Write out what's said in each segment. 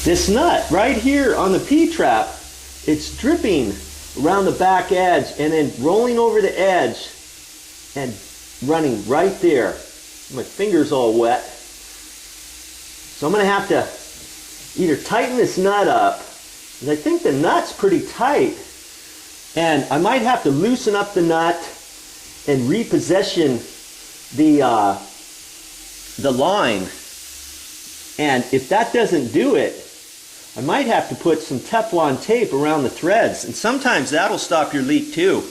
this nut right here on the P-trap, it's dripping around the back edge and then rolling over the edge and running right there. My finger's all wet. So I'm going to have to either tighten this nut up, because I think the nut's pretty tight, and I might have to loosen up the nut and reposition the line. And if that doesn't do it, I might have to put some Teflon tape around the threads, and sometimes that'll stop your leak too.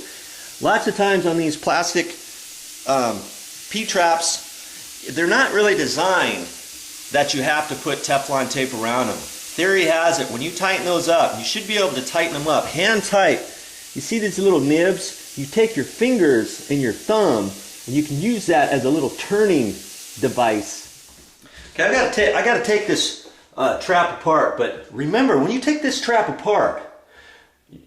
Lots of times on these plastic P-traps, they're not really designed that you have to put Teflon tape around them. Theory has it, when you tighten those up, you should be able to tighten them up hand tight. You see these little nibs? You take your fingers and your thumb, and you can use that as a little turning device. Okay, I got to take this trap apart, but remember, when you take this trap apart,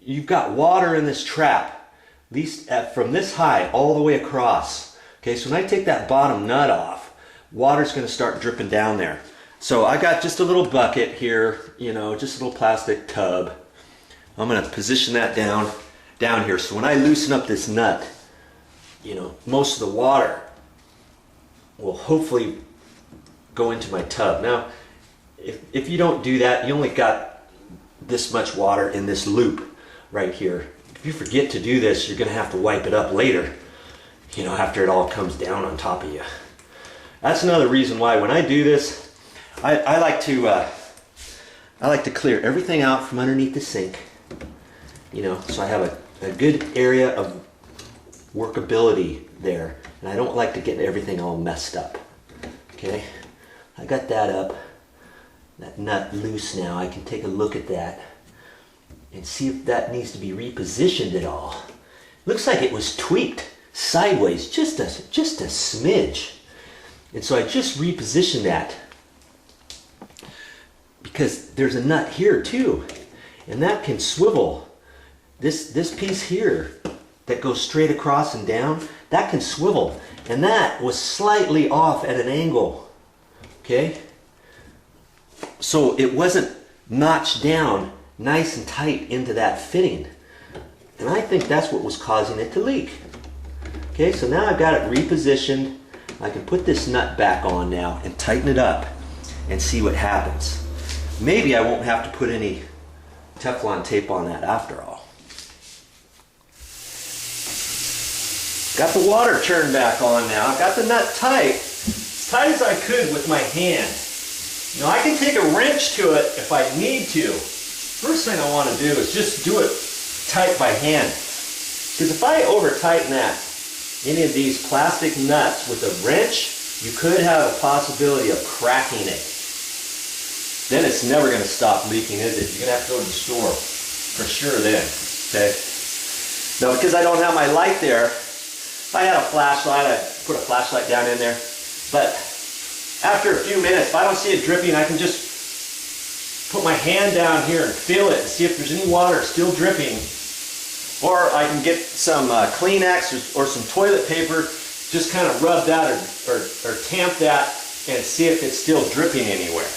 you've got water in this trap, at least from this high all the way across. Okay, so when I take that bottom nut off, water's going to start dripping down there. So I got just a little bucket here, you know, just a little plastic tub. I'm going to position that down here, so when I loosen up this nut, you know, most of the water will hopefully go into my tub. Now, if you don't do that, you only got this much water in this loop right here. If you forget to do this, you're going to have to wipe it up later, you know, after it all comes down on top of you. That's another reason why when I do this, I like to clear everything out from underneath the sink, you know, so I have a good area of workability there, and I don't like to get everything all messed up. Okay, I got that up. That nut loose now. I can take a look at that and see if that needs to be repositioned at all. Looks like it was tweaked sideways, just a smidge. And so I just repositioned that because there's a nut here too, and that can swivel. This piece here that goes straight across and down, that can swivel, and that was slightly off at an angle. Okay? So it wasn't notched down nice and tight into that fitting. And I think that's what was causing it to leak. Okay, so now I've got it repositioned. I can put this nut back on now and tighten it up and see what happens. Maybe I won't have to put any Teflon tape on that after all. Got the water turned back on now. I've got the nut tight, as tight as I could with my hand. You know, I can take a wrench to it if I need to. First thing I want to do is just do it tight by hand. Because if I over tighten any of these plastic nuts with a wrench, you could have a possibility of cracking it. Then it's never going to stop leaking, is it? You're going to have to go to the store for sure then. Okay? Now, because I don't have my light there, if I had a flashlight, I'd put a flashlight down in there. But after a few minutes, if I don't see it dripping, I can just put my hand down here and feel it and see if there's any water still dripping. Or I can get some Kleenex or some toilet paper, just kind of rub that or tamp that and see if it's still dripping anywhere.